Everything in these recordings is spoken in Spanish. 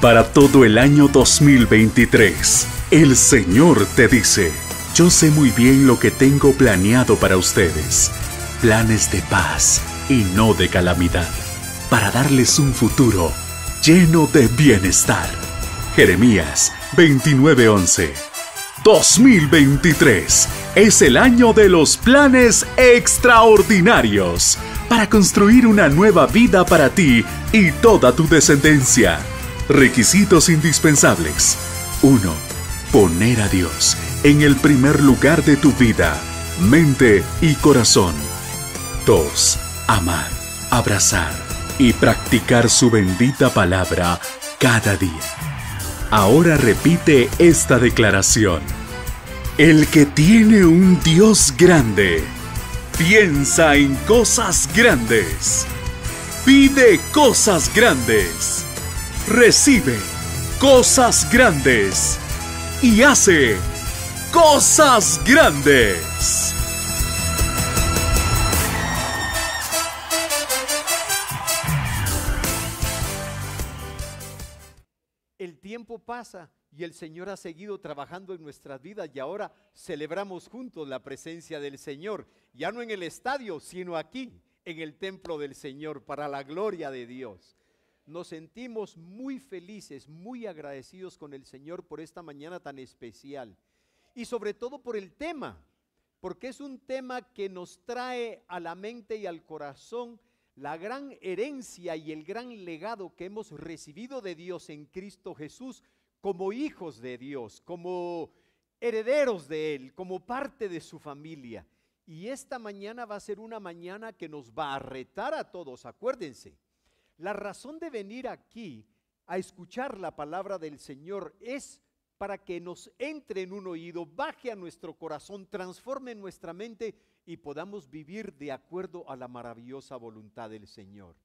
para todo el año 2023. El Señor te dice: yo sé muy bien lo que tengo planeado para ustedes. Planes de paz y no de calamidad, para darles un futuro lleno de bienestar. Jeremías 29:11. 2023 es el año de los planes extraordinarios para construir una nueva vida para ti y toda tu descendencia. Requisitos indispensables: 1. Poner a Dios en el primer lugar de tu vida, mente y corazón. 2. Amar, abrazar y practicar su bendita palabra cada día. Ahora repite esta declaración: el que tiene un Dios grande, piensa en cosas grandes, pide cosas grandes, recibe cosas grandes y hace cosas grandes. El tiempo pasa y el Señor ha seguido trabajando en nuestras vidas y ahora celebramos juntos la presencia del Señor, ya no en el estadio, sino aquí, en el templo del Señor, para la gloria de Dios. Nos sentimos muy felices, muy agradecidos con el Señor por esta mañana tan especial y sobre todo por el tema, porque es un tema que nos trae a la mente y al corazón la gran herencia y el gran legado que hemos recibido de Dios en Cristo Jesús como hijos de Dios, como herederos de Él, como parte de su familia. Y esta mañana va a ser una mañana que nos va a retar a todos. Acuérdense, la razón de venir aquí a escuchar la palabra del Señor es para que nos entre en un oído, baje a nuestro corazón, transforme nuestra mente y podamos vivir de acuerdo a la maravillosa voluntad del Señor.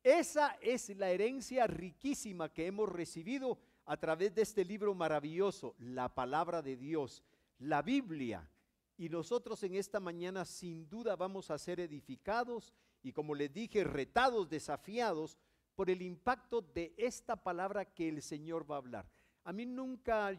Esa es la herencia riquísima que hemos recibido a través de este libro maravilloso, la palabra de Dios, la Biblia. Y nosotros en esta mañana sin duda vamos a ser edificados y, como les dije, retados, desafiados por el impacto de esta palabra que el Señor va a hablar.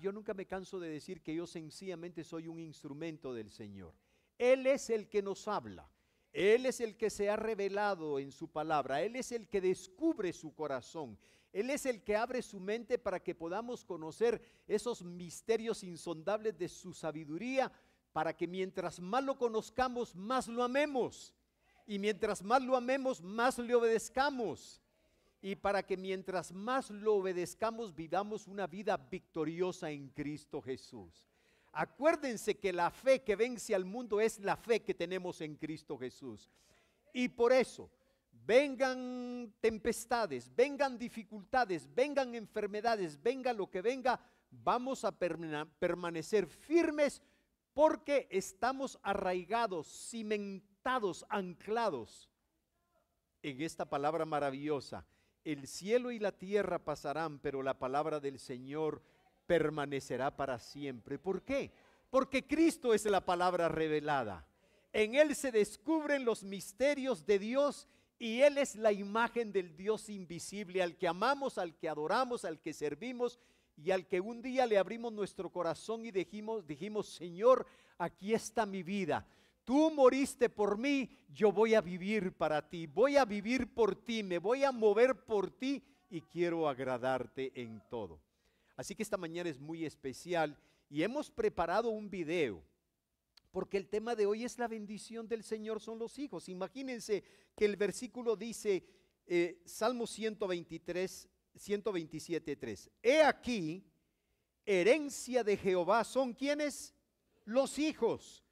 Yo nunca me canso de decir que yo sencillamente soy un instrumento del Señor. Él es el que nos habla, Él es el que se ha revelado en su palabra, Él es el que descubre su corazón, Él es el que abre su mente para que podamos conocer esos misterios insondables de su sabiduría, para que mientras más lo conozcamos, más lo amemos, y mientras más lo amemos, más le obedezcamos, y para que mientras más lo obedezcamos, vivamos una vida victoriosa en Cristo Jesús. Acuérdense que la fe que vence al mundo es la fe que tenemos en Cristo Jesús. Y por eso, vengan tempestades, vengan dificultades, vengan enfermedades, venga lo que venga, vamos a permanecer firmes porque estamos arraigados, cimentados, anclados en esta palabra maravillosa. El cielo y la tierra pasarán, pero la palabra del Señor permanecerá para siempre. ¿Por qué? Porque Cristo es la palabra revelada. En Él se descubren los misterios de Dios y Él es la imagen del Dios invisible, al que amamos, al que adoramos, al que servimos y al que un día le abrimos nuestro corazón y dijimos: Señor, aquí está mi vida. Tú moriste por mí, yo voy a vivir para ti, voy a vivir por ti, me voy a mover por ti y quiero agradarte en todo. Así que esta mañana es muy especial y hemos preparado un video, porque el tema de hoy es la bendición del Señor son los hijos. Imagínense que el versículo dice, Salmo 127:3, he aquí, herencia de Jehová son ¿quiénes? Los hijos,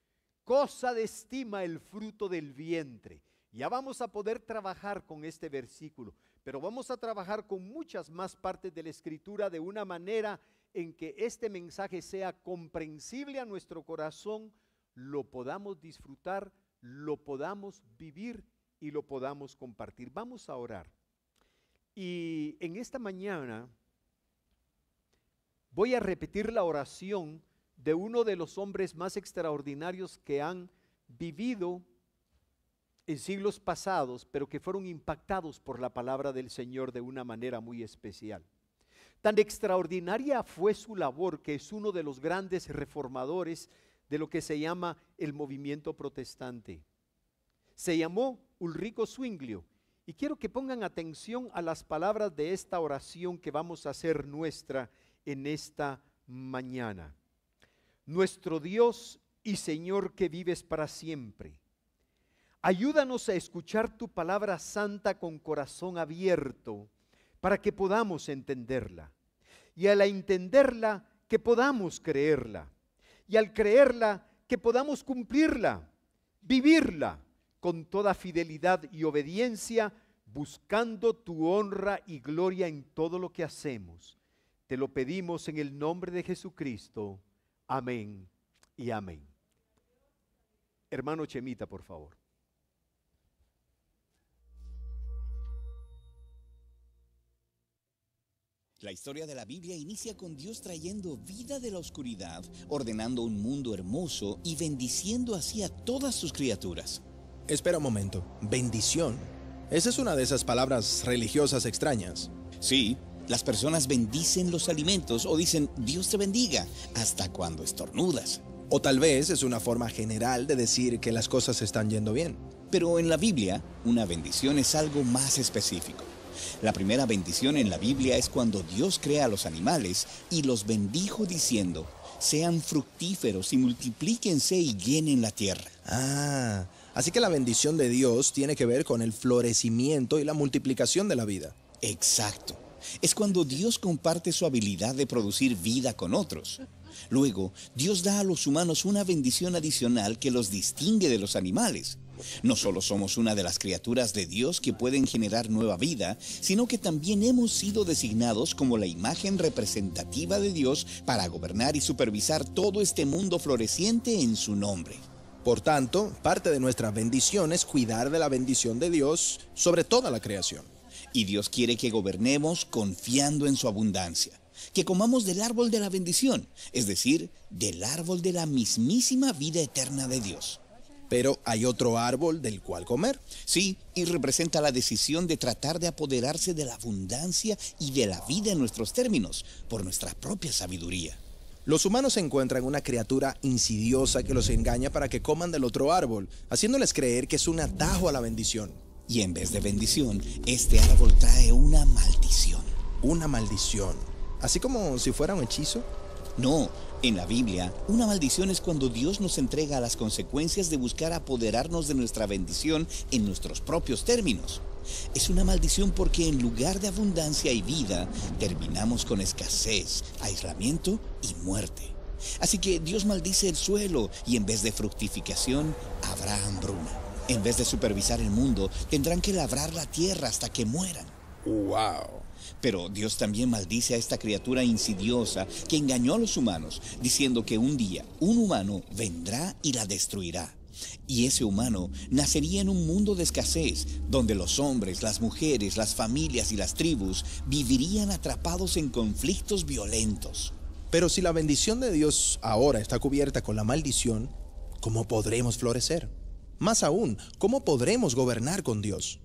cosa de estima el fruto del vientre. Ya vamos a poder trabajar con este versículo, pero vamos a trabajar con muchas más partes de la Escritura de una manera en que este mensaje sea comprensible a nuestro corazón, lo podamos disfrutar, lo podamos vivir y lo podamos compartir. Vamos a orar. Y en esta mañana voy a repetir la oración de uno de los hombres más extraordinarios que han vivido en siglos pasados, pero que fueron impactados por la palabra del Señor de una manera muy especial. Tan extraordinaria fue su labor que es uno de los grandes reformadores de lo que se llama el movimiento protestante. Se llamó Ulrico Zwinglio, y quiero que pongan atención a las palabras de esta oración que vamos a hacer nuestra en esta mañana. Nuestro Dios y Señor que vives para siempre, ayúdanos a escuchar tu palabra santa con corazón abierto para que podamos entenderla, y al entenderla que podamos creerla, y al creerla que podamos cumplirla, vivirla con toda fidelidad y obediencia, buscando tu honra y gloria en todo lo que hacemos. Te lo pedimos en el nombre de Jesucristo. Amén y amén. Hermano Chemita, por favor. La historia de la Biblia inicia con Dios trayendo vida de la oscuridad, ordenando un mundo hermoso y bendiciendo así a todas sus criaturas. Espera un momento, bendición. Esa es una de esas palabras religiosas extrañas. Sí, las personas bendicen los alimentos o dicen Dios te bendiga hasta cuando estornudas. O tal vez es una forma general de decir que las cosas están yendo bien. Pero en la Biblia, una bendición es algo más específico. La primera bendición en la Biblia es cuando Dios crea a los animales y los bendijo diciendo, sean fructíferos y multiplíquense y llenen la tierra. Así que la bendición de Dios tiene que ver con el florecimiento y la multiplicación de la vida. Exacto. Es cuando Dios comparte su habilidad de producir vida con otros. Luego, Dios da a los humanos una bendición adicional que los distingue de los animales. No solo somos una de las criaturas de Dios que pueden generar nueva vida, sino que también hemos sido designados como la imagen representativa de Dios para gobernar y supervisar todo este mundo floreciente en su nombre. Por tanto, parte de nuestra bendición es cuidar de la bendición de Dios sobre toda la creación. Y Dios quiere que gobernemos confiando en su abundancia, que comamos del árbol de la bendición, es decir, del árbol de la mismísima vida eterna de Dios. Pero hay otro árbol del cual comer. Sí, y representa la decisión de tratar de apoderarse de la abundancia y de la vida en nuestros términos, por nuestra propia sabiduría. Los humanos encuentran una criatura insidiosa que los engaña para que coman del otro árbol, haciéndoles creer que es un atajo a la bendición. Y en vez de bendición, este árbol trae una maldición. Una maldición. ¿Así como si fuera un hechizo? No, en la Biblia, una maldición es cuando Dios nos entrega las consecuencias de buscar apoderarnos de nuestra bendición en nuestros propios términos. Es una maldición porque en lugar de abundancia y vida, terminamos con escasez, aislamiento y muerte. Así que Dios maldice el suelo y en vez de fructificación, habrá hambruna. En vez de supervisar el mundo, tendrán que labrar la tierra hasta que mueran. ¡Wow! Pero Dios también maldice a esta criatura insidiosa que engañó a los humanos, diciendo que un día un humano vendrá y la destruirá. Y ese humano nacería en un mundo de escasez, donde los hombres, las mujeres, las familias y las tribus vivirían atrapados en conflictos violentos. Pero si la bendición de Dios ahora está cubierta con la maldición, ¿cómo podremos florecer? Más aún, ¿cómo podremos gobernar con Dios?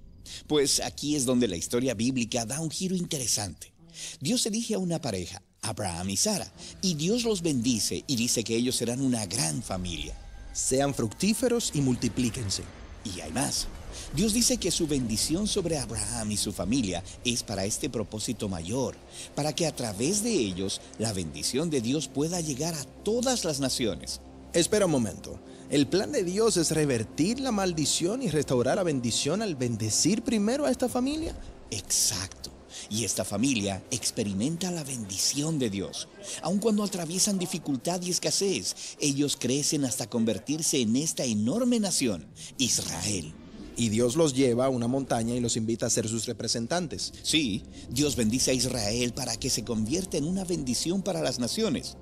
Pues aquí es donde la historia bíblica da un giro interesante. Dios elige a una pareja, Abraham y Sara, y Dios los bendice y dice que ellos serán una gran familia. Sean fructíferos y multiplíquense. Y hay más. Dios dice que su bendición sobre Abraham y su familia es para este propósito mayor, para que a través de ellos la bendición de Dios pueda llegar a todas las naciones. Espera un momento. ¿El plan de Dios es revertir la maldición y restaurar la bendición al bendecir primero a esta familia? Exacto. Y esta familia experimenta la bendición de Dios. Aun cuando atraviesan dificultad y escasez, ellos crecen hasta convertirse en esta enorme nación, Israel. Y Dios los lleva a una montaña y los invita a ser sus representantes. Sí, Dios bendice a Israel para que se convierta en una bendición para las naciones.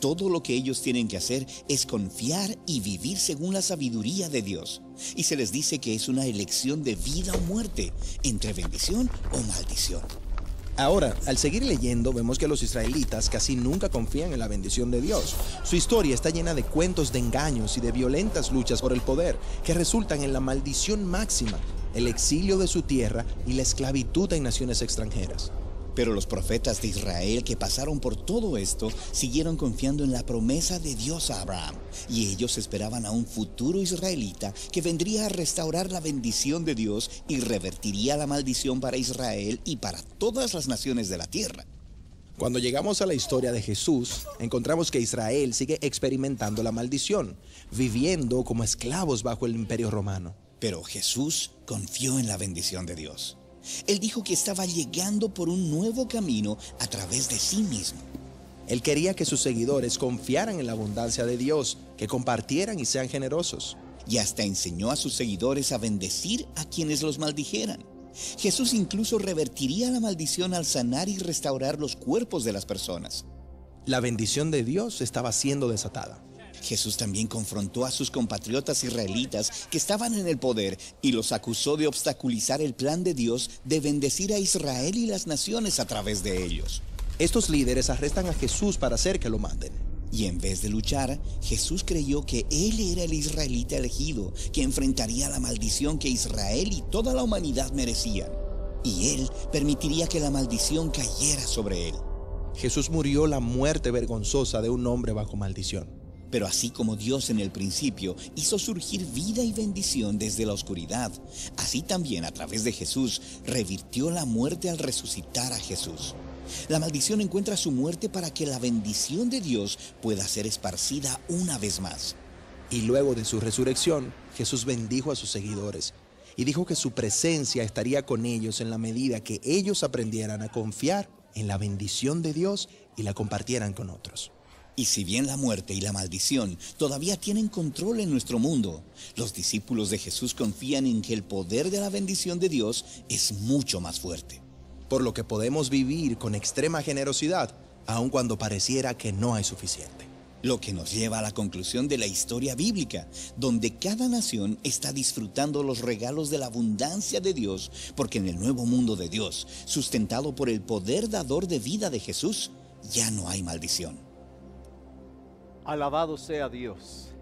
Todo lo que ellos tienen que hacer es confiar y vivir según la sabiduría de Dios. Y se les dice que es una elección de vida o muerte, entre bendición o maldición. Ahora, al seguir leyendo, vemos que los israelitas casi nunca confían en la bendición de Dios. Su historia está llena de cuentos de engaños y de violentas luchas por el poder, que resultan en la maldición máxima, el exilio de su tierra y la esclavitud en naciones extranjeras. Pero los profetas de Israel que pasaron por todo esto siguieron confiando en la promesa de Dios a Abraham, y ellos esperaban a un futuro israelita que vendría a restaurar la bendición de Dios y revertiría la maldición para Israel y para todas las naciones de la tierra. Cuando llegamos a la historia de Jesús, encontramos que Israel sigue experimentando la maldición, viviendo como esclavos bajo el imperio romano. Pero Jesús confió en la bendición de Dios. Él dijo que estaba llegando por un nuevo camino a través de sí mismo. Él quería que sus seguidores confiaran en la abundancia de Dios, que compartieran y sean generosos. Y hasta enseñó a sus seguidores a bendecir a quienes los maldijeran. Jesús incluso revertiría la maldición al sanar y restaurar los cuerpos de las personas. La bendición de Dios estaba siendo desatada. Jesús también confrontó a sus compatriotas israelitas que estaban en el poder y los acusó de obstaculizar el plan de Dios de bendecir a Israel y las naciones a través de ellos. Estos líderes arrestan a Jesús para hacer que lo maten. Y en vez de luchar, Jesús creyó que Él era el israelita elegido, que enfrentaría la maldición que Israel y toda la humanidad merecían. Y Él permitiría que la maldición cayera sobre Él. Jesús murió la muerte vergonzosa de un hombre bajo maldición. Pero así como Dios en el principio hizo surgir vida y bendición desde la oscuridad, así también a través de Jesús revirtió la muerte al resucitar a Jesús. La maldición encuentra su muerte para que la bendición de Dios pueda ser esparcida una vez más. Y luego de su resurrección, Jesús bendijo a sus seguidores y dijo que su presencia estaría con ellos en la medida que ellos aprendieran a confiar en la bendición de Dios y la compartieran con otros. Y si bien la muerte y la maldición todavía tienen control en nuestro mundo, los discípulos de Jesús confían en que el poder de la bendición de Dios es mucho más fuerte. Por lo que podemos vivir con extrema generosidad, aun cuando pareciera que no hay suficiente. Lo que nos lleva a la conclusión de la historia bíblica, donde cada nación está disfrutando los regalos de la abundancia de Dios, porque en el nuevo mundo de Dios, sustentado por el poder dador de vida de Jesús, ya no hay maldición. Alabado sea Dios.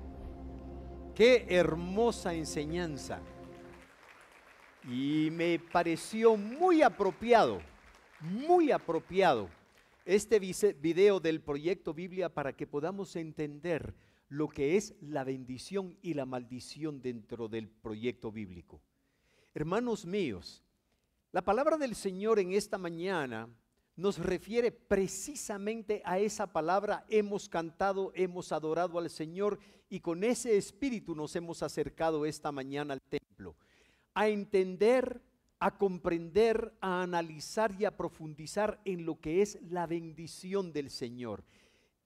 Qué hermosa enseñanza. Y me pareció muy apropiado este video del Proyecto Biblia para que podamos entender lo que es la bendición y la maldición dentro del proyecto bíblico. Hermanos míos, la palabra del Señor en esta mañana nos refiere precisamente a esa palabra. Hemos cantado, hemos adorado al Señor y con ese espíritu nos hemos acercado esta mañana al templo, a entender, a comprender, a analizar y a profundizar en lo que es la bendición del Señor.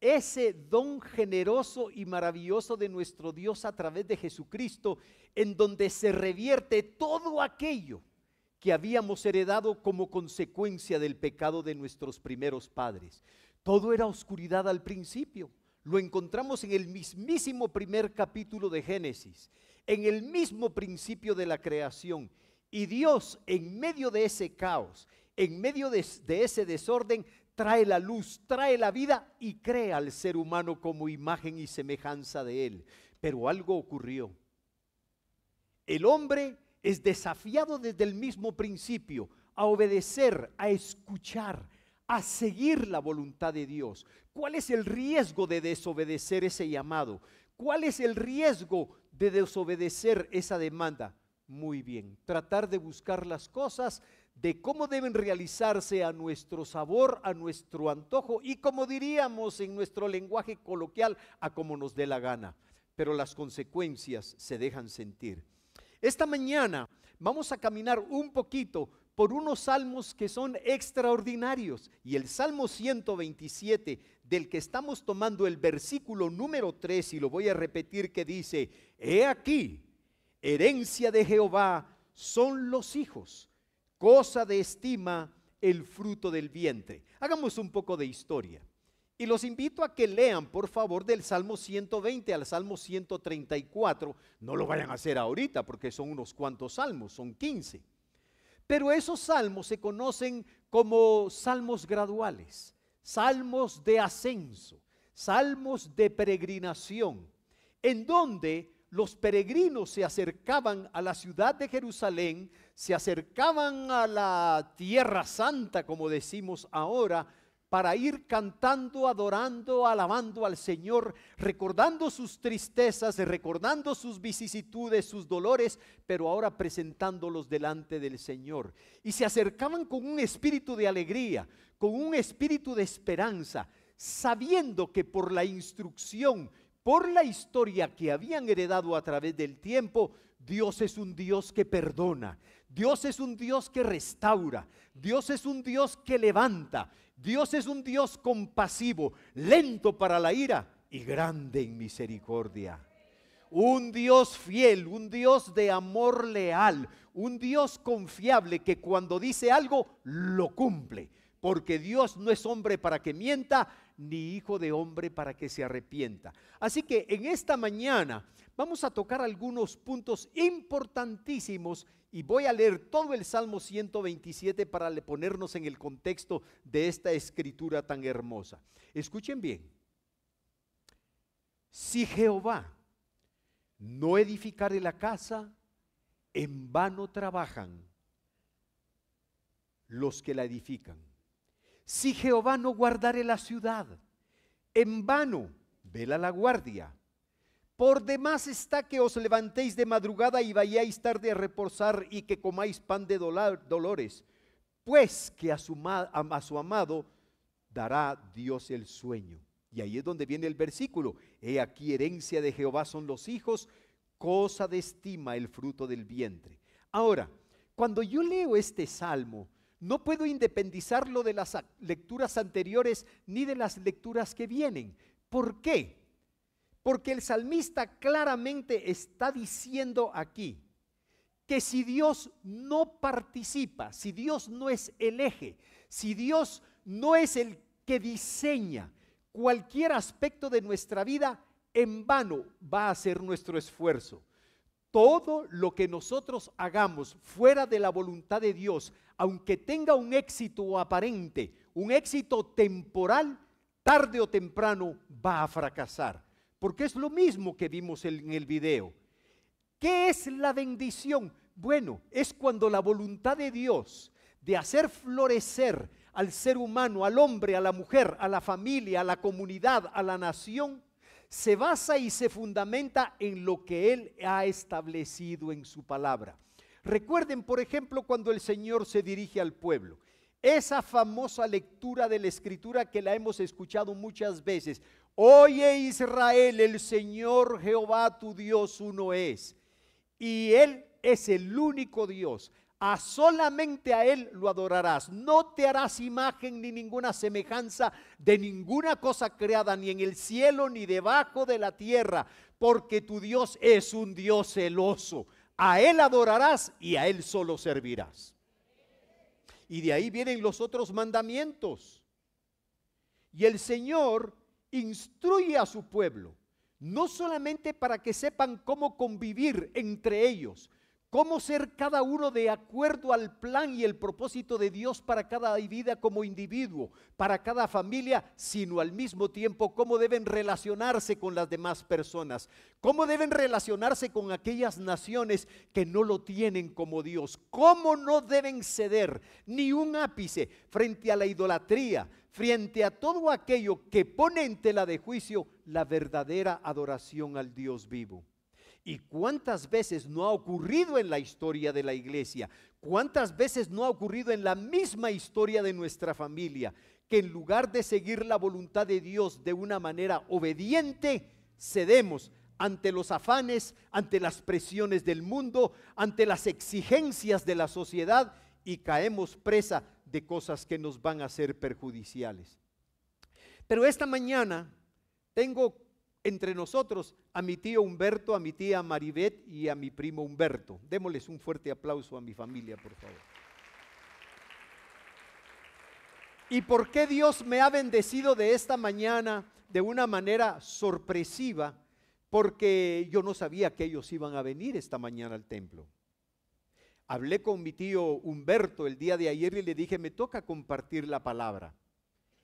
Ese don generoso y maravilloso de nuestro Dios a través de Jesucristo, en donde se revierte todo aquello que habíamos heredado como consecuencia del pecado de nuestros primeros padres. Todo era oscuridad al principio. Lo encontramos en el mismísimo primer capítulo de Génesis, en el mismo principio de la creación. Y Dios, en medio de ese caos, en medio de ese desorden, trae la luz, trae la vida y crea al ser humano como imagen y semejanza de Él. Pero algo ocurrió. El hombre es desafiado desde el mismo principio a obedecer, a escuchar, a seguir la voluntad de Dios. ¿Cuál es el riesgo de desobedecer ese llamado? ¿Cuál es el riesgo de desobedecer esa demanda? Muy bien, tratar de buscar las cosas de cómo deben realizarse a nuestro sabor, a nuestro antojo y, como diríamos en nuestro lenguaje coloquial, a como nos dé la gana. Pero las consecuencias se dejan sentir. Esta mañana vamos a caminar un poquito por unos salmos que son extraordinarios, y el Salmo 127, del que estamos tomando el versículo número 3, y lo voy a repetir, que dice: he aquí, herencia de Jehová son los hijos, cosa de estima el fruto del vientre. Hagamos un poco de historia. Y los invito a que lean, por favor, del Salmo 120 al Salmo 134. No lo vayan a hacer ahorita porque son unos cuantos salmos, son 15. Pero esos salmos se conocen como salmos graduales, salmos de ascenso, salmos de peregrinación, en donde los peregrinos se acercaban a la ciudad de Jerusalén, se acercaban a la Tierra Santa, como decimos ahora, para ir cantando, adorando, alabando al Señor, recordando sus tristezas, recordando sus vicisitudes, sus dolores, pero ahora presentándolos delante del Señor. Y se acercaban con un espíritu de alegría, con un espíritu de esperanza, sabiendo que por la instrucción, por la historia que habían heredado a través del tiempo, Dios es un Dios que perdona, Dios es un Dios que restaura, Dios es un Dios que levanta, Dios es un Dios compasivo, lento para la ira y grande en misericordia. Un Dios fiel, un Dios de amor leal, un Dios confiable que cuando dice algo lo cumple, porque Dios no es hombre para que mienta, ni hijo de hombre para que se arrepienta. Así que en esta mañana vamos a tocar algunos puntos importantísimos y voy a leer todo el Salmo 127 para ponernos en el contexto de esta escritura tan hermosa. Escuchen bien. Si Jehová no edificare la casa, en vano trabajan los que la edifican. Si Jehová no guardare la ciudad, en vano vela la guardia. Por demás está que os levantéis de madrugada y vayáis tarde a reposar y que comáis pan de dolores, pues que a su amado dará Dios el sueño. Y ahí es donde viene el versículo: he aquí herencia de Jehová son los hijos, cosa de estima el fruto del vientre. Ahora, cuando yo leo este salmo, no puedo independizarlo de las lecturas anteriores ni de las lecturas que vienen. ¿Por qué? Porque el salmista claramente está diciendo aquí que si Dios no participa, si Dios no es el eje, si Dios no es el que diseña cualquier aspecto de nuestra vida, en vano va a ser nuestro esfuerzo. Todo lo que nosotros hagamos fuera de la voluntad de Dios, aunque tenga un éxito aparente, un éxito temporal, tarde o temprano va a fracasar. Porque es lo mismo que vimos en el video. ¿Qué es la bendición? Bueno, es cuando la voluntad de Dios de hacer florecer al ser humano, al hombre, a la mujer, a la familia, a la comunidad, a la nación, se basa y se fundamenta en lo que Él ha establecido en su palabra. Recuerden, por ejemplo, cuando el Señor se dirige al pueblo. Esa famosa lectura de la Escritura que la hemos escuchado muchas veces. Oye Israel, el Señor Jehová tu Dios uno es. Y Él es el único Dios. Solamente a Él lo adorarás. No te harás imagen ni ninguna semejanza de ninguna cosa creada, ni en el cielo ni debajo de la tierra, porque tu Dios es un Dios celoso. A Él adorarás y a Él solo servirás. Y de ahí vienen los otros mandamientos. Y el Señor instruye a su pueblo, no solamente para que sepan cómo convivir entre ellos, cómo ser cada uno de acuerdo al plan y el propósito de Dios para cada vida como individuo, para cada familia, sino al mismo tiempo cómo deben relacionarse con las demás personas, cómo deben relacionarse con aquellas naciones que no lo tienen como Dios, cómo no deben ceder ni un ápice frente a la idolatría, frente a todo aquello que pone en tela de juicio la verdadera adoración al Dios vivo. ¿Y cuántas veces no ha ocurrido en la historia de la iglesia? ¿Cuántas veces no ha ocurrido en la misma historia de nuestra familia? Que en lugar de seguir la voluntad de Dios de una manera obediente, cedemos ante los afanes, ante las presiones del mundo, ante las exigencias de la sociedad y caemos presa de cosas que nos van a ser perjudiciales. Pero esta mañana tengo entre nosotros a mi tío Humberto, a mi tía Maribeth y a mi primo Humberto. Démosles un fuerte aplauso a mi familia, por favor. ¿Y por qué Dios me ha bendecido de esta mañana de una manera sorpresiva? Porque yo no sabía que ellos iban a venir esta mañana al templo. Hablé con mi tío Humberto el día de ayer y le dije, me toca compartir la palabra.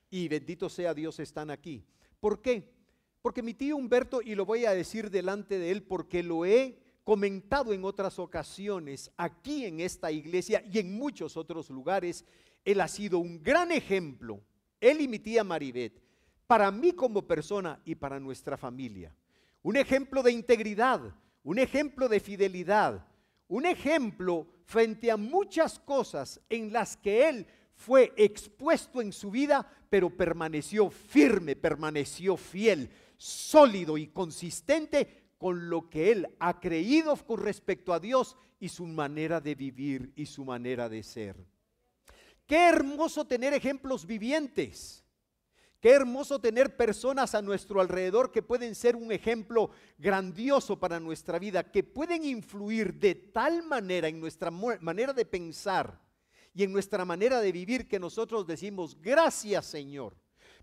Y bendito sea Dios, están aquí. ¿Por qué? Porque mi tío Humberto, y lo voy a decir delante de él porque lo he comentado en otras ocasiones, aquí en esta iglesia y en muchos otros lugares, él ha sido un gran ejemplo, él y mi tía Maribeth, para mí como persona y para nuestra familia. Un ejemplo de integridad, un ejemplo de fidelidad, un ejemplo frente a muchas cosas en las que él fue expuesto en su vida, pero permaneció firme, permaneció fiel, sólido y consistente con lo que él ha creído con respecto a Dios y su manera de vivir y su manera de ser. Qué hermoso tener ejemplos vivientes. Qué hermoso tener personas a nuestro alrededor que pueden ser un ejemplo grandioso para nuestra vida, que pueden influir de tal manera en nuestra manera de pensar y en nuestra manera de vivir que nosotros decimos, gracias Señor,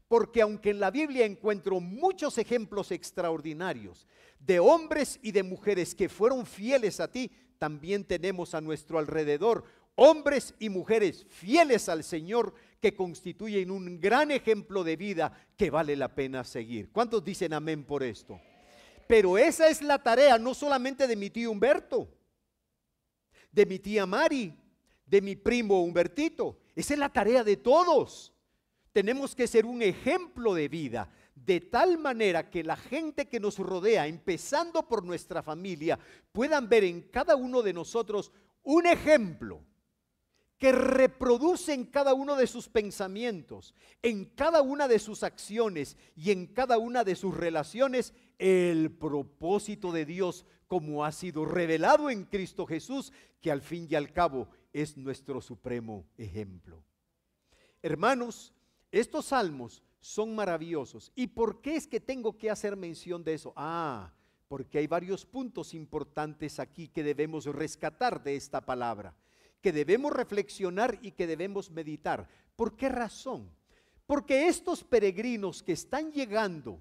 porque aunque en la Biblia encuentro muchos ejemplos extraordinarios de hombres y de mujeres que fueron fieles a ti, también tenemos a nuestro alrededor hombres y mujeres fieles al Señor que constituyen un gran ejemplo de vida que vale la pena seguir. ¿Cuántos dicen amén por esto? Pero esa es la tarea no solamente de mi tío Humberto, de mi tía Mari, de mi primo Humbertito. Esa es la tarea de todos. Tenemos que ser un ejemplo de vida, de tal manera que la gente que nos rodea, empezando por nuestra familia, puedan ver en cada uno de nosotros un ejemplo que reproduce en cada uno de sus pensamientos, en cada una de sus acciones y en cada una de sus relaciones, el propósito de Dios como ha sido revelado en Cristo Jesús, que al fin y al cabo es nuestro supremo ejemplo. Hermanos, estos salmos son maravillosos. ¿Y por qué es que tengo que hacer mención de eso? Porque hay varios puntos importantes aquí que debemos rescatar de esta palabra, que debemos reflexionar y que debemos meditar. ¿Por qué razón? Porque estos peregrinos que están llegando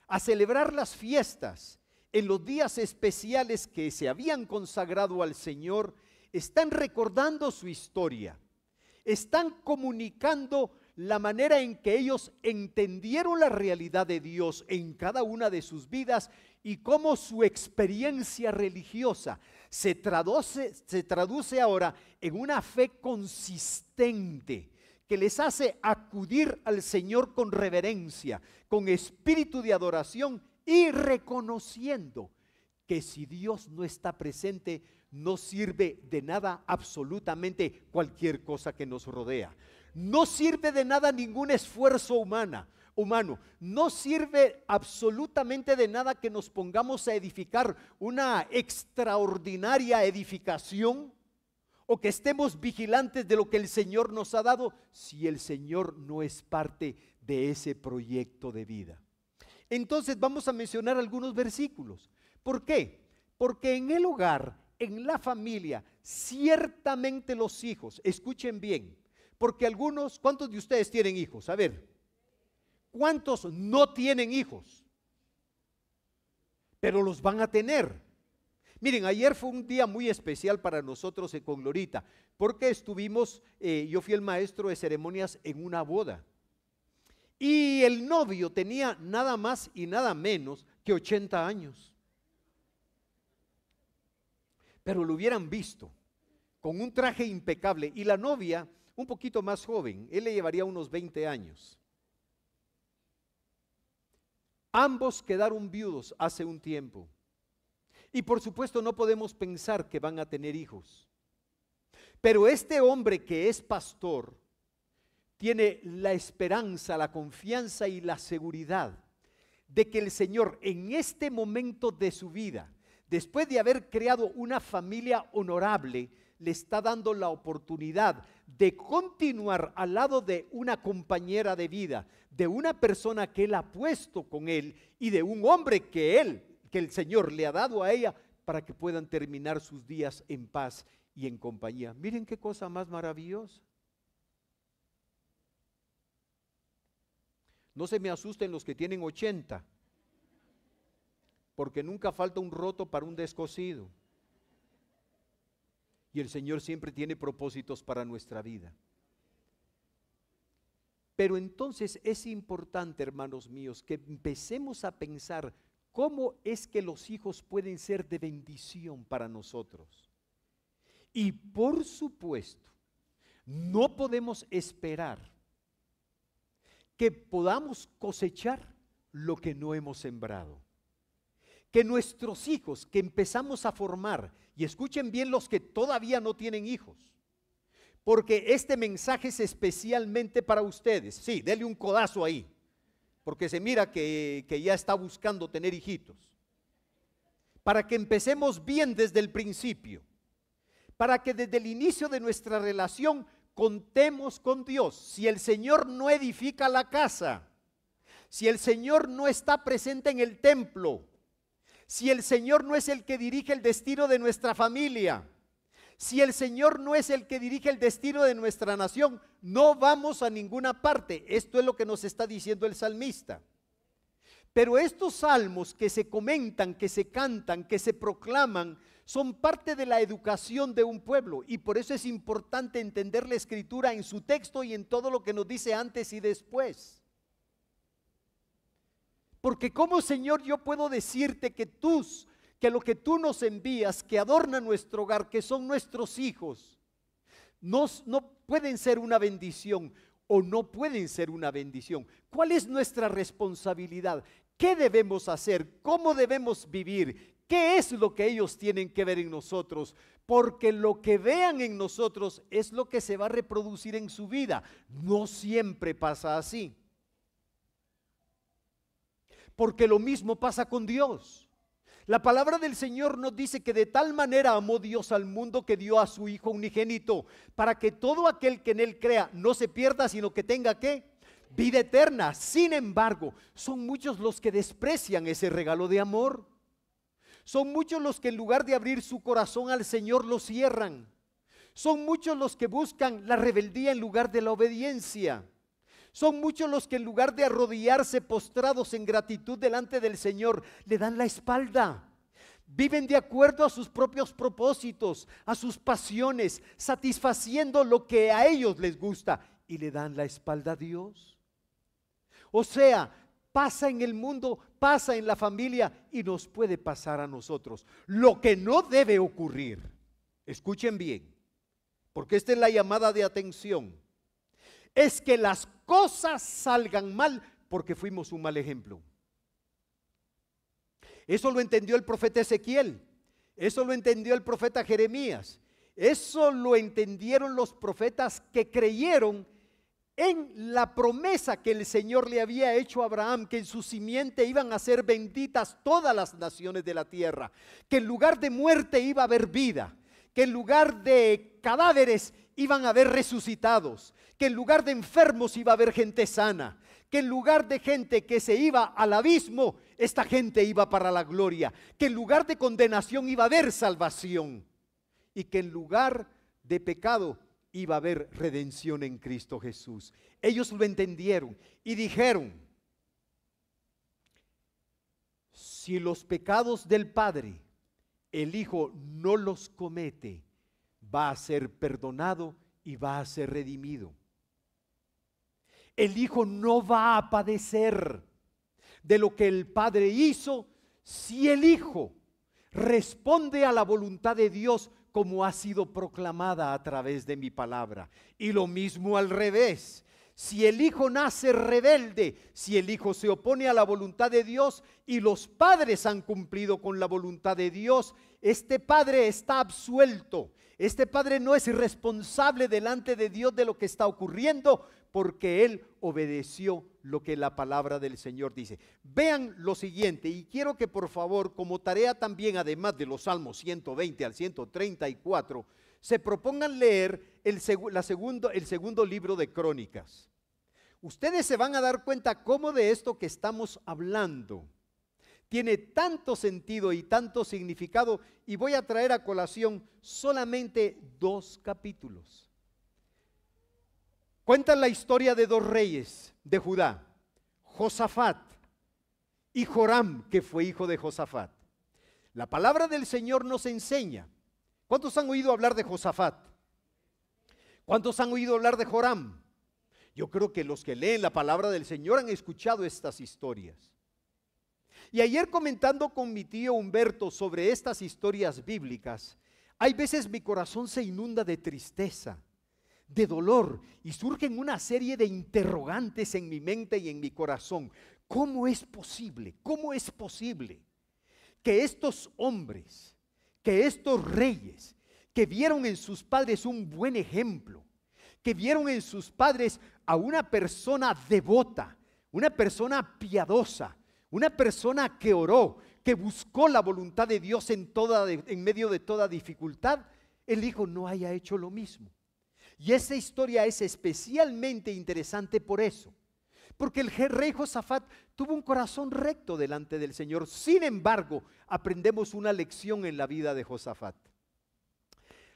a celebrar las fiestas en los días especiales que se habían consagrado al Señor, están recordando su historia, están comunicando la manera en que ellos entendieron la realidad de Dios en cada una de sus vidas y cómo su experiencia religiosa se traduce ahora en una fe consistente que les hace acudir al Señor con reverencia, con espíritu de adoración y reconociendo que si Dios no está presente, no sirve de nada absolutamente cualquier cosa que nos rodea. No sirve de nada ningún esfuerzo humano. No sirve absolutamente de nada que nos pongamos a edificar una extraordinaria edificación o que estemos vigilantes de lo que el Señor nos ha dado si el Señor no es parte de ese proyecto de vida. Entonces vamos a mencionar algunos versículos. ¿Por qué? Porque en el hogar, en la familia, ciertamente los hijos, escuchen bien, porque algunos, ¿cuántos de ustedes tienen hijos? A ver, ¿cuántos no tienen hijos? Pero los van a tener. Miren, ayer fue un día muy especial para nosotros con Glorita, porque estuvimos, yo fui el maestro de ceremonias en una boda. Y el novio tenía nada más y nada menos que 80 años. Pero lo hubieran visto con un traje impecable y la novia un poquito más joven, él le llevaría unos 20 años. Ambos quedaron viudos hace un tiempo y por supuesto no podemos pensar que van a tener hijos. Pero este hombre que es pastor tiene la esperanza, la confianza y la seguridad de que el Señor en este momento de su vida, después de haber creado una familia honorable, le está dando la oportunidad de continuar al lado de una compañera de vida, de una persona que él ha puesto con él y de un hombre que el Señor le ha dado a ella para que puedan terminar sus días en paz y en compañía. Miren qué cosa más maravillosa. No se me asusten los que tienen 80, porque nunca falta un roto para un descosido. Y el Señor siempre tiene propósitos para nuestra vida. Pero entonces es importante, hermanos míos, que empecemos a pensar cómo es que los hijos pueden ser de bendición para nosotros. Y por supuesto, no podemos esperar que podamos cosechar lo que no hemos sembrado. Que nuestros hijos que empezamos a formar, y escuchen bien los que todavía no tienen hijos, porque este mensaje es especialmente para ustedes. Sí, dele un codazo ahí, porque se mira que ya está buscando tener hijitos. Para que empecemos bien desde el principio, para que desde el inicio de nuestra relación contemos con Dios. Si el Señor no edifica la casa, si el Señor no está presente en el templo, si el Señor no es el que dirige el destino de nuestra familia, si el Señor no es el que dirige el destino de nuestra nación, no vamos a ninguna parte. Esto es lo que nos está diciendo el salmista. Pero estos salmos que se comentan, que se cantan, que se proclaman, son parte de la educación de un pueblo, y por eso es importante entender la Escritura en su texto y en todo lo que nos dice antes y después. Porque como Señor yo puedo decirte que lo que tú nos envías, que adorna nuestro hogar, que son nuestros hijos, no pueden ser una bendición o no pueden ser una bendición. ¿Cuál es nuestra responsabilidad? ¿Qué debemos hacer? ¿Cómo debemos vivir? ¿Qué es lo que ellos tienen que ver en nosotros? Porque lo que vean en nosotros es lo que se va a reproducir en su vida. No siempre pasa así. Porque lo mismo pasa con Dios. La palabra del Señor nos dice que de tal manera amó Dios al mundo que dio a su Hijo unigénito, para que todo aquel que en Él crea no se pierda, sino que tenga ¿qué? Vida eterna. Sin embargo, son muchos los que desprecian ese regalo de amor. Son muchos los que en lugar de abrir su corazón al Señor lo cierran. Son muchos los que buscan la rebeldía en lugar de la obediencia. Son muchos los que en lugar de arrodillarse postrados en gratitud delante del Señor, le dan la espalda. Viven de acuerdo a sus propios propósitos, a sus pasiones, satisfaciendo lo que a ellos les gusta, y le dan la espalda a Dios. O sea, pasa en el mundo, pasa en la familia y nos puede pasar a nosotros. Lo que no debe ocurrir, escuchen bien, porque esta es la llamada de atención, es que las cosas salgan mal porque fuimos un mal ejemplo. Eso lo entendió el profeta Ezequiel, eso lo entendió el profeta Jeremías, eso lo entendieron los profetas que creyeron en la promesa que el Señor le había hecho a Abraham, que en su simiente iban a ser benditas todas las naciones de la tierra, que en lugar de muerte iba a haber vida, que en lugar de cadáveres iban a haber resucitados, que en lugar de enfermos iba a haber gente sana, que en lugar de gente que se iba al abismo, esta gente iba para la gloria, que en lugar de condenación iba a haber salvación, y que en lugar de pecado iba a haber redención en Cristo Jesús. Ellos lo entendieron y dijeron: si los pecados del Padre el Hijo no los comete, va a ser perdonado y va a ser redimido. El Hijo no va a padecer de lo que el Padre hizo si el Hijo responde a la voluntad de Dios como ha sido proclamada a través de mi palabra. Y lo mismo al revés. Si el Hijo nace rebelde, si el Hijo se opone a la voluntad de Dios y los padres han cumplido con la voluntad de Dios, este padre está absuelto. Este padre no es responsable delante de Dios de lo que está ocurriendo, porque él obedeció lo que la palabra del Señor dice. Vean lo siguiente, y quiero que por favor, como tarea también, además de los Salmos 120 al 134, se propongan leer el segundo libro de Crónicas. Ustedes se van a dar cuenta cómo de esto que estamos hablando tiene tanto sentido y tanto significado, y voy a traer a colación solamente 2 capítulos. Cuentan la historia de 2 reyes de Judá, Josafat y Joram, que fue hijo de Josafat. La palabra del Señor nos enseña. ¿Cuántos han oído hablar de Josafat? ¿Cuántos han oído hablar de Joram? Yo creo que los que leen la palabra del Señor han escuchado estas historias. Y ayer comentando con mi tío Humberto sobre estas historias bíblicas, hay veces mi corazón se inunda de tristeza, de dolor, y surgen una serie de interrogantes en mi mente y en mi corazón. ¿Cómo es posible? ¿Cómo es posible que estos hombres, que estos reyes, que vieron en sus padres un buen ejemplo, que vieron en sus padres a una persona devota, una persona piadosa, una persona que oró, que buscó la voluntad de Dios en medio de toda dificultad, el hijo no haya hecho lo mismo? Y esa historia es especialmente interesante por eso, porque el rey Josafat tuvo un corazón recto delante del Señor. Sin embargo, aprendemos una lección en la vida de Josafat.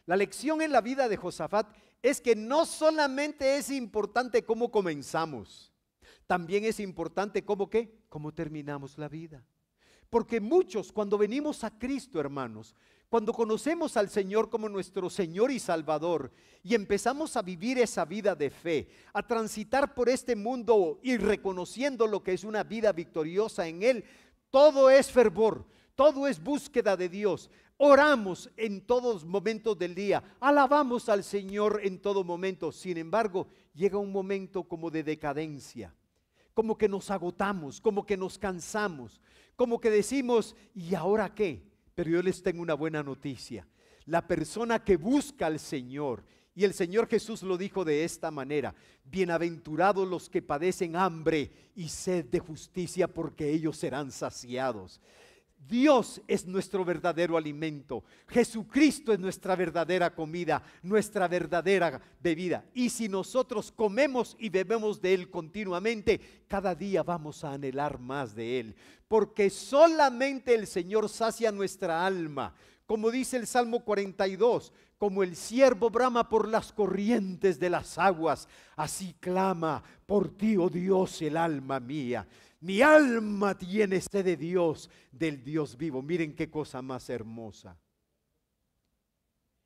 La lección en la vida de Josafat es que no solamente es importante cómo comenzamos, también es importante cómo terminamos la vida. Porque muchos, cuando venimos a Cristo, hermanos, cuando conocemos al Señor como nuestro Señor y Salvador y empezamos a vivir esa vida de fe, a transitar por este mundo y reconociendo lo que es una vida victoriosa en Él, todo es fervor, todo es búsqueda de Dios. Oramos en todos momentos del día, alabamos al Señor en todo momento. Sin embargo, llega un momento como de decadencia, como que nos agotamos, como que nos cansamos, como que decimos, ¿y ahora qué? Pero yo les tengo una buena noticia. La persona que busca al Señor, y el Señor Jesús lo dijo de esta manera: bienaventurados los que padecen hambre y sed de justicia, porque ellos serán saciados. Dios es nuestro verdadero alimento. Jesucristo es nuestra verdadera comida, nuestra verdadera bebida. Y si nosotros comemos y bebemos de Él continuamente, cada día vamos a anhelar más de Él. Porque solamente el Señor sacia nuestra alma. Como dice el Salmo 42, como el ciervo brama por las corrientes de las aguas, así clama por ti, oh Dios, el alma mía. Mi alma tiene sed de Dios, del Dios vivo. Miren qué cosa más hermosa.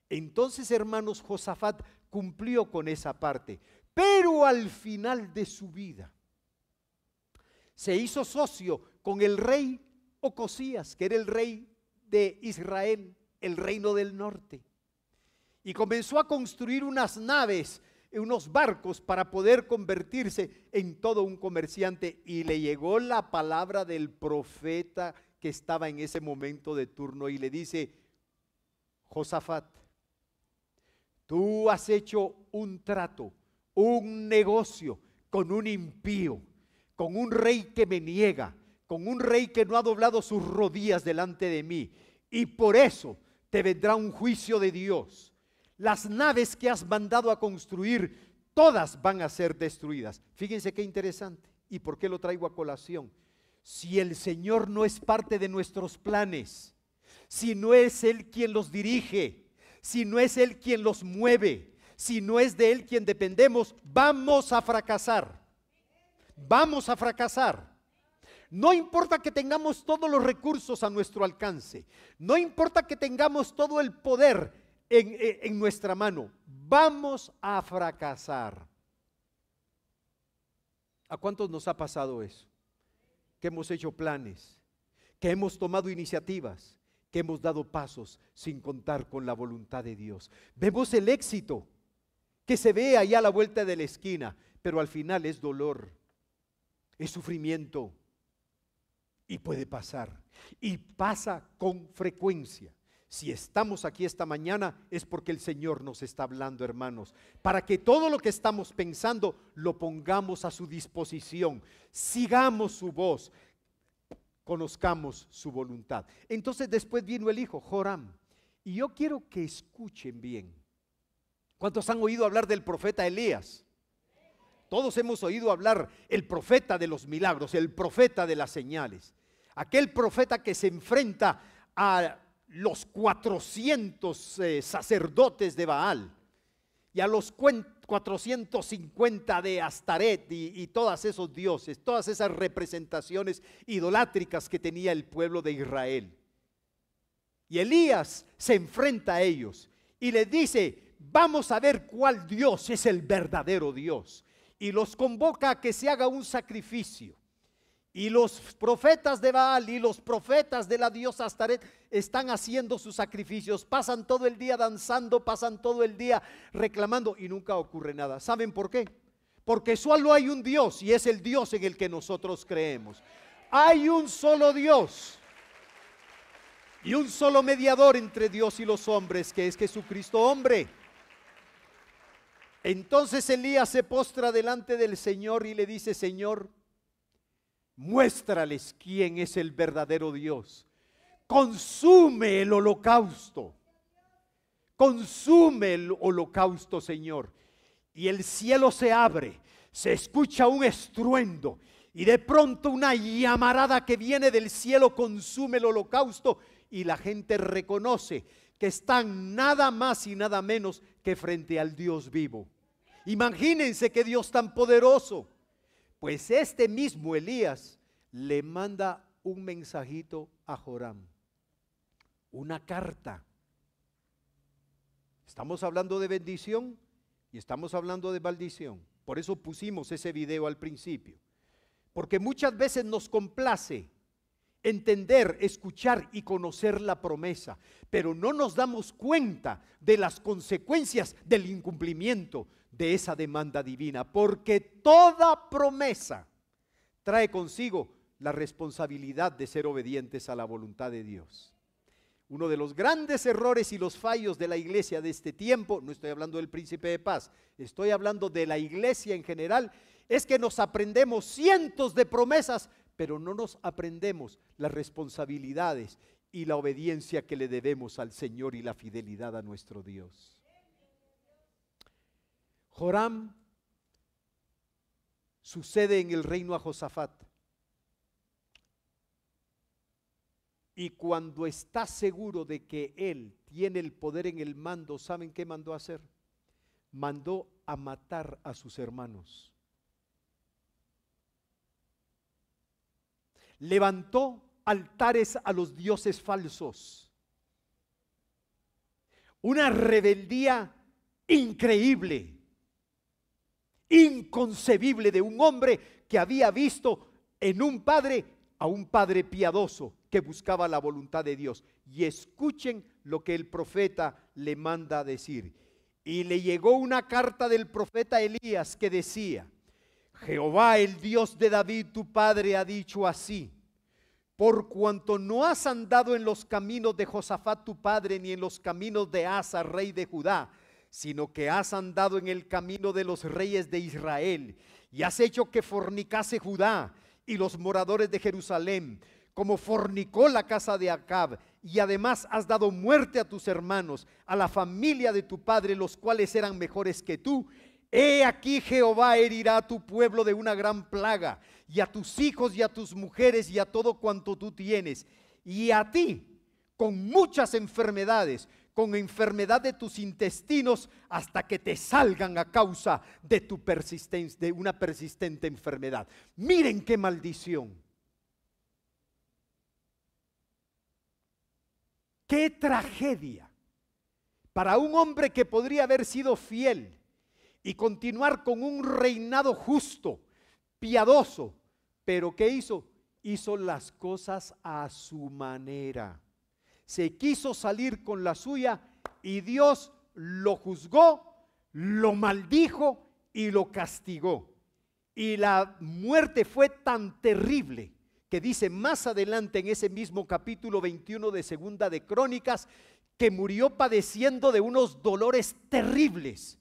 Entonces, hermanos, Josafat cumplió con esa parte, pero al final de su vida se hizo socio con el rey Ocosías, que era el rey de Israel, el reino del norte, y comenzó a construir unas naves, unos barcos, para poder convertirse en todo un comerciante. Y le llegó la palabra del profeta que estaba en ese momento de turno y le dice: Josafat, tú has hecho un trato, un negocio con un impío, con un rey que me niega, con un rey que no ha doblado sus rodillas delante de mí, y por eso te vendrá un juicio de Dios. Las naves que has mandado a construir, todas van a ser destruidas. Fíjense qué interesante. ¿Y por qué lo traigo a colación? Si el Señor no es parte de nuestros planes, si no es Él quien los dirige, si no es Él quien los mueve, si no es de Él quien dependemos, vamos a fracasar. Vamos a fracasar. No importa que tengamos todos los recursos a nuestro alcance, no importa que tengamos todo el poder en nuestra mano, vamos a fracasar. ¿A cuántos nos ha pasado eso? Que hemos hecho planes, que hemos tomado iniciativas, que hemos dado pasos sin contar con la voluntad de Dios. Vemos el éxito que se ve allá a la vuelta de la esquina, pero al final es dolor, es sufrimiento, y puede pasar, y pasa con frecuencia. Si estamos aquí esta mañana es porque el Señor nos está hablando, hermanos, para que todo lo que estamos pensando lo pongamos a su disposición, sigamos su voz, conozcamos su voluntad. Entonces después vino el hijo Joram, y yo quiero que escuchen bien. ¿Cuántos han oído hablar del profeta Elías? Todos hemos oído hablar el profeta de los milagros, el profeta de las señales, aquel profeta que se enfrenta a los 400 sacerdotes de Baal y a los 450 de Astaret y todos esos dioses, todas esas representaciones idolátricas que tenía el pueblo de Israel. Y Elías se enfrenta a ellos y les dice: vamos a ver cuál Dios es el verdadero Dios. y los convoca a que se haga un sacrificio. Y los profetas de Baal y los profetas de la diosa Astaret están haciendo sus sacrificios, pasan todo el día danzando, pasan todo el día reclamando y nunca ocurre nada. ¿Saben por qué? Porque solo hay un Dios y es el Dios en el que nosotros creemos. Hay un solo Dios y un solo mediador entre Dios y los hombres, que es Jesucristo hombre. Entonces Elías se postra delante del Señor y le dice: Señor, muéstrales quién es el verdadero Dios. Consume el holocausto. Consume el holocausto, Señor. Y el cielo se abre, se escucha un estruendo y de pronto una llamarada que viene del cielo consume el holocausto y la gente reconoce que están nada más y nada menos que frente al Dios vivo. Imagínense qué Dios tan poderoso. Pues este mismo Elías le manda un mensajito a Joram, una carta. Estamos hablando de bendición y estamos hablando de maldición. Por eso pusimos ese video al principio, porque muchas veces nos complace entender, escuchar y conocer la promesa, pero no nos damos cuenta de las consecuencias del incumplimiento de esa demanda divina, porque toda promesa trae consigo la responsabilidad de ser obedientes a la voluntad de Dios. Uno de los grandes errores y los fallos de la iglesia de este tiempo, no estoy hablando del príncipe de paz, estoy hablando de la iglesia en general, es que nos aprendemos cientos de promesas, pero no nos aprendemos las responsabilidades y la obediencia que le debemos al Señor y la fidelidad a nuestro Dios. Joram sucede en el reino a Josafat. Y cuando está seguro de que él tiene el poder en el mando, ¿saben qué mandó a hacer? Mandó a matar a sus hermanos. Levantó altares a los dioses falsos. Una rebeldía increíble, inconcebible de un hombre que había visto en un padre a un padre piadoso que buscaba la voluntad de Dios. Y escuchen lo que el profeta le manda a decir. Y le llegó una carta del profeta Elías que decía: Jehová, el Dios de David tu padre, ha dicho así: por cuanto no has andado en los caminos de Josafat tu padre, ni en los caminos de Asa, rey de Judá, sino que has andado en el camino de los reyes de Israel, y has hecho que fornicase Judá y los moradores de Jerusalén, como fornicó la casa de Acab, y además has dado muerte a tus hermanos, a la familia de tu padre, los cuales eran mejores que tú. He aquí Jehová herirá a tu pueblo de una gran plaga, y a tus hijos y a tus mujeres y a todo cuanto tú tienes, y a ti con muchas enfermedades, con enfermedad de tus intestinos, hasta que te salgan a causa de tu persistencia, de una persistente enfermedad. Miren qué maldición. Qué tragedia para un hombre que podría haber sido fiel y continuar con un reinado justo, piadoso, pero ¿qué hizo? Hizo las cosas a su manera. Se quiso salir con la suya y Dios lo juzgó, lo maldijo y lo castigó. Y la muerte fue tan terrible que dice más adelante en ese mismo capítulo 21 de Segunda de Crónicas, que murió padeciendo de unos dolores terribles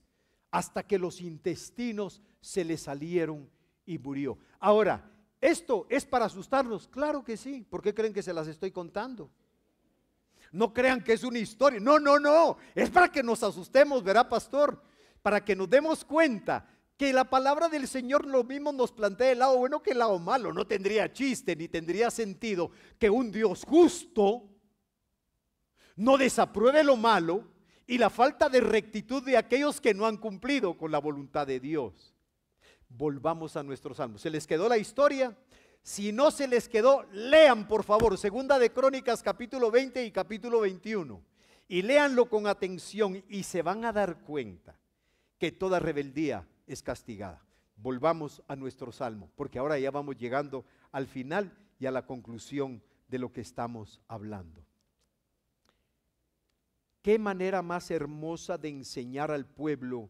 hasta que los intestinos se le salieron y murió. Ahora, ¿esto es para asustarnos? Claro que sí. ¿Por qué creen que se las estoy contando? No crean que es una historia. No, no, no. Es para que nos asustemos, ¿verdad, pastor? Para que nos demos cuenta que la palabra del Señor lo mismo nos plantea el lado bueno que el lado malo. No tendría chiste ni tendría sentido que un Dios justo no desapruebe lo malo y la falta de rectitud de aquellos que no han cumplido con la voluntad de Dios. Volvamos a nuestros salmos. ¿Se les quedó la historia? Si no se les quedó, lean por favor Segunda de Crónicas capítulo 20 y capítulo 21 y léanlo con atención y se van a dar cuenta que toda rebeldía es castigada. volvamos a nuestro salmo, porque ahora ya vamos llegando al final y a la conclusión de lo que estamos hablando. Qué manera más hermosa de enseñar al pueblo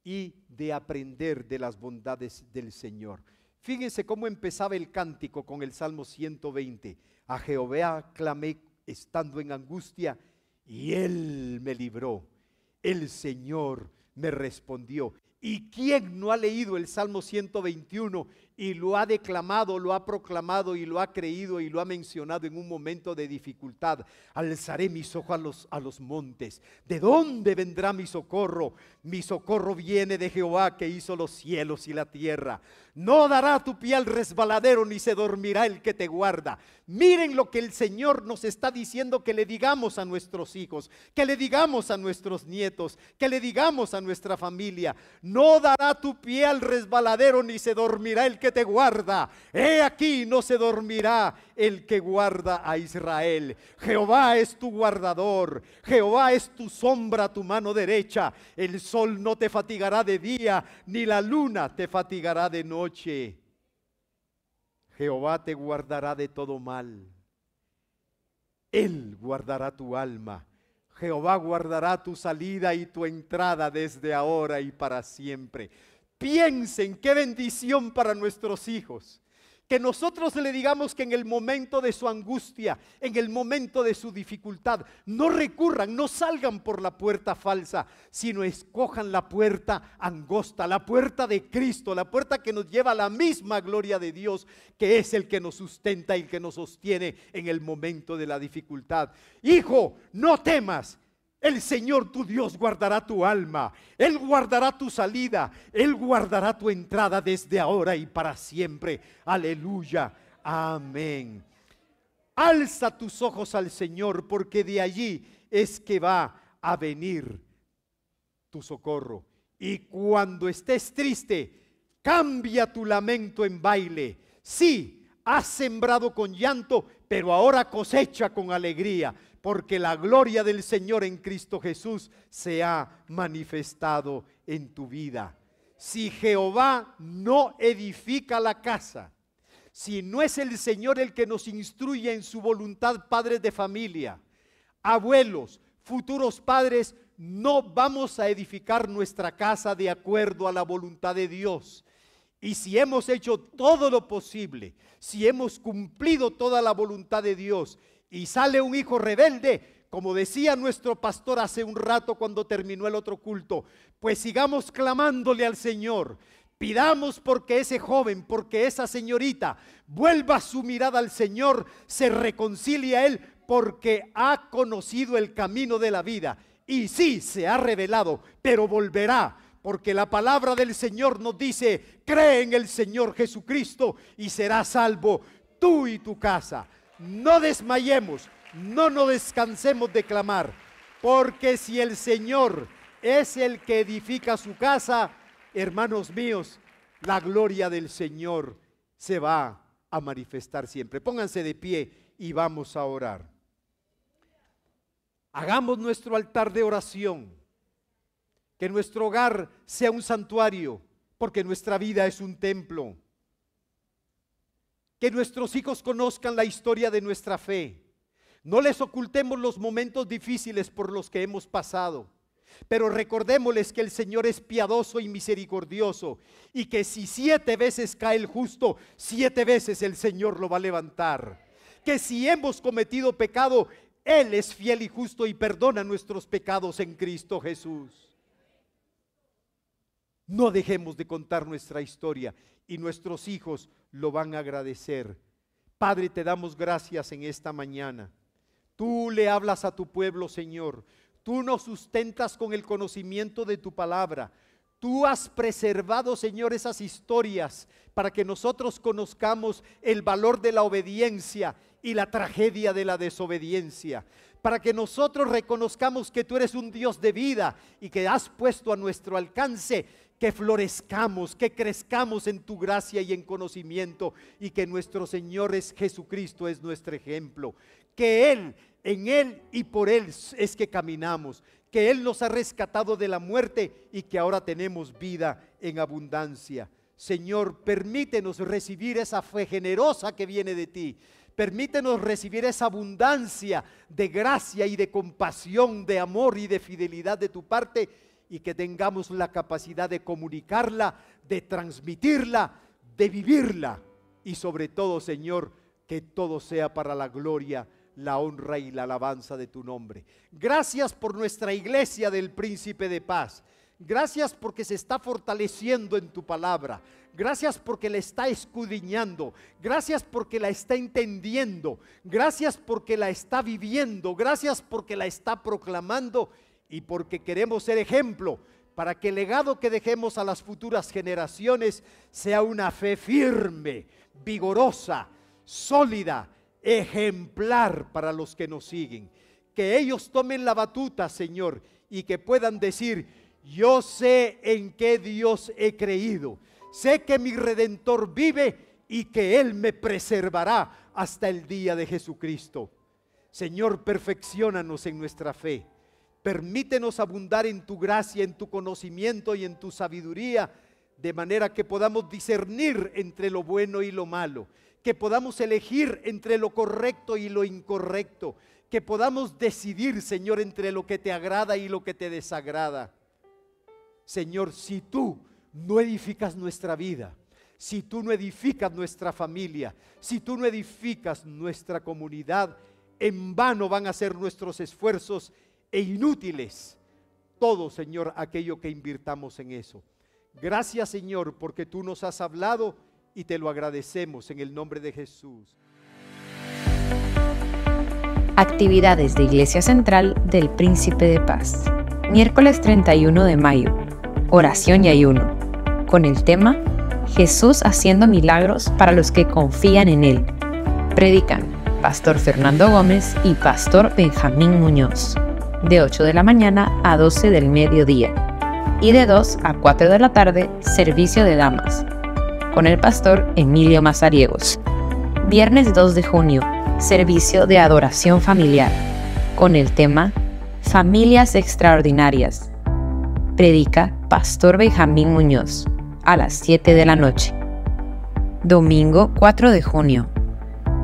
y de aprender de las bondades del Señor. Fíjense cómo empezaba el cántico con el Salmo 120. A Jehová clamé estando en angustia y Él me libró. El Señor me respondió. ¿Y quién no ha leído el Salmo 121 y lo ha declamado, lo ha proclamado y lo ha creído y lo ha mencionado en un momento de dificultad? Alzaré mis ojos a los montes. ¿De dónde vendrá mi socorro? Mi socorro viene de Jehová, que hizo los cielos y la tierra. No dará tu pie al resbaladero, ni se dormirá el que te guarda. Miren lo que el Señor nos está diciendo que le digamos a nuestros hijos, que le digamos a nuestros nietos, que le digamos a nuestra familia. No dará tu pie al resbaladero, ni se dormirá el que te guarda. He aquí, no se dormirá el que guarda a Israel. Jehová es tu guardador, Jehová es tu sombra a tu mano derecha. El sol no te fatigará de día, ni la luna te fatigará de noche. Jehová te guardará de todo mal. Él guardará tu alma. Jehová guardará tu salida y tu entrada desde ahora y para siempre. Piensen qué bendición para nuestros hijos. Que nosotros le digamos que en el momento de su angustia, en el momento de su dificultad, no recurran, no salgan por la puerta falsa, sino escojan la puerta angosta, la puerta de Cristo, la puerta que nos lleva a la misma gloria de Dios, que es el que nos sustenta y el que nos sostiene en el momento de la dificultad. Hijo, no temas. El Señor tu Dios guardará tu alma, Él guardará tu salida, Él guardará tu entrada desde ahora y para siempre. Aleluya, amén. Alza tus ojos al Señor, porque de allí es que va a venir tu socorro. Y cuando estés triste, cambia tu lamento en baile. Sí, has sembrado con llanto, pero ahora cosecha con alegría, porque la gloria del Señor en Cristo Jesús se ha manifestado en tu vida. Si Jehová no edifica la casa, si no es el Señor el que nos instruye en su voluntad, padres de familia, abuelos, futuros padres, no vamos a edificar nuestra casa de acuerdo a la voluntad de Dios. Y si hemos hecho todo lo posible, si hemos cumplido toda la voluntad de Dios, y sale un hijo rebelde, como decía nuestro pastor hace un rato cuando terminó el otro culto, pues sigamos clamándole al Señor. Pidamos porque ese joven, porque esa señorita vuelva su mirada al Señor, se reconcilie a Él, porque ha conocido el camino de la vida. Y sí, se ha revelado, pero volverá, porque la palabra del Señor nos dice: cree en el Señor Jesucristo y serás salvo tú y tu casa. No desmayemos, no nos descansemos de clamar, porque si el Señor es el que edifica su casa, hermanos míos, la gloria del Señor se va a manifestar siempre. Pónganse de pie y vamos a orar. Hagamos nuestro altar de oración, que nuestro hogar sea un santuario, porque nuestra vida es un templo. Que nuestros hijos conozcan la historia de nuestra fe. No les ocultemos los momentos difíciles por los que hemos pasado, pero recordémosles que el Señor es piadoso y misericordioso, y que si 7 veces cae el justo, 7 veces el Señor lo va a levantar. Que si hemos cometido pecado, Él es fiel y justo y perdona nuestros pecados en Cristo Jesús. No dejemos de contar nuestra historia, y nuestros hijos lo van a agradecer. Padre, te damos gracias en esta mañana. Tú le hablas a tu pueblo, Señor. Tú nos sustentas con el conocimiento de tu palabra. Tú has preservado, Señor, esas historias para que nosotros conozcamos el valor de la obediencia y la tragedia de la desobediencia. Para que nosotros reconozcamos que tú eres un Dios de vida y que has puesto a nuestro alcance que florezcamos, que crezcamos en tu gracia y en conocimiento, y que nuestro Señor Jesucristo es nuestro ejemplo, que Él, en Él y por Él es que caminamos, que Él nos ha rescatado de la muerte y que ahora tenemos vida en abundancia. Señor, permítenos recibir esa fe generosa que viene de ti. Permítenos recibir esa abundancia de gracia y de compasión, de amor y de fidelidad de tu parte, y que tengamos la capacidad de comunicarla, de transmitirla, de vivirla, y sobre todo, Señor, que todo sea para la gloria, la honra y la alabanza de tu nombre. Gracias por nuestra iglesia del Príncipe de Paz. Gracias porque se está fortaleciendo en tu palabra. Gracias porque la está escudriñando. Gracias porque la está entendiendo. Gracias porque la está viviendo. Gracias porque la está proclamando, y porque queremos ser ejemplo para que el legado que dejemos a las futuras generaciones sea una fe firme, vigorosa, sólida, ejemplar para los que nos siguen. Que ellos tomen la batuta, Señor, y que puedan decir: yo sé en qué Dios he creído, sé que mi Redentor vive y que Él me preservará hasta el día de Jesucristo. Señor, perfecciónanos en nuestra fe, permítenos abundar en tu gracia, en tu conocimiento y en tu sabiduría, de manera que podamos discernir entre lo bueno y lo malo, que podamos elegir entre lo correcto y lo incorrecto, que podamos decidir, Señor, entre lo que te agrada y lo que te desagrada. Señor, si tú no edificas nuestra vida, si tú no edificas nuestra familia, si tú no edificas nuestra comunidad, en vano van a ser nuestros esfuerzos e inútiles todo, Señor, aquello que invirtamos en eso. Gracias, Señor, porque tú nos has hablado y te lo agradecemos en el nombre de Jesús. Actividades de Iglesia Central del Príncipe de Paz. Miércoles 31 de mayo. Oración y ayuno. Con el tema: Jesús haciendo milagros para los que confían en Él. Predican Pastor Fernando Gómez y Pastor Benjamín Muñoz. De 8 de la mañana a 12 del mediodía. Y de 2 a 4 de la tarde, servicio de damas. Con el Pastor Emilio Mazariegos. Viernes 2 de junio, servicio de adoración familiar. Con el tema: Familias extraordinarias. Predica Pastor Benjamín Muñoz, a las 7 de la noche. Domingo 4 de junio,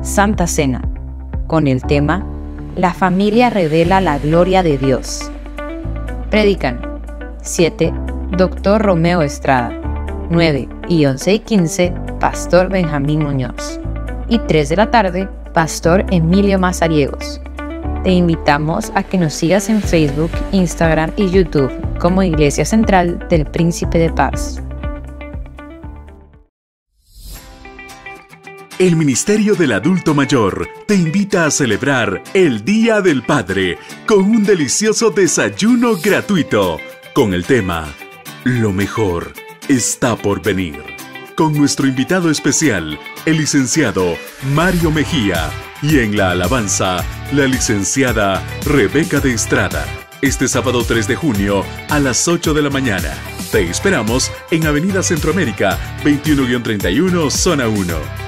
Santa Cena, con el tema: La familia revela la gloria de Dios. Predican 7, Dr. Romeo Estrada. 9 y 11 y 15, Pastor Benjamín Muñoz. Y 3 de la tarde, Pastor Emilio Mazariegos. Te invitamos a que nos sigas en Facebook, Instagram y YouTube como Iglesia Central del Príncipe de Paz. El Ministerio del Adulto Mayor te invita a celebrar el Día del Padre con un delicioso desayuno gratuito con el tema Lo mejor está por venir, con nuestro invitado especial, el licenciado Mario Mejía, y en la alabanza, la licenciada Rebeca de Estrada. Este sábado 3 de junio a las 8 de la mañana. Te esperamos en Avenida Centroamérica, 21-31, Zona 1.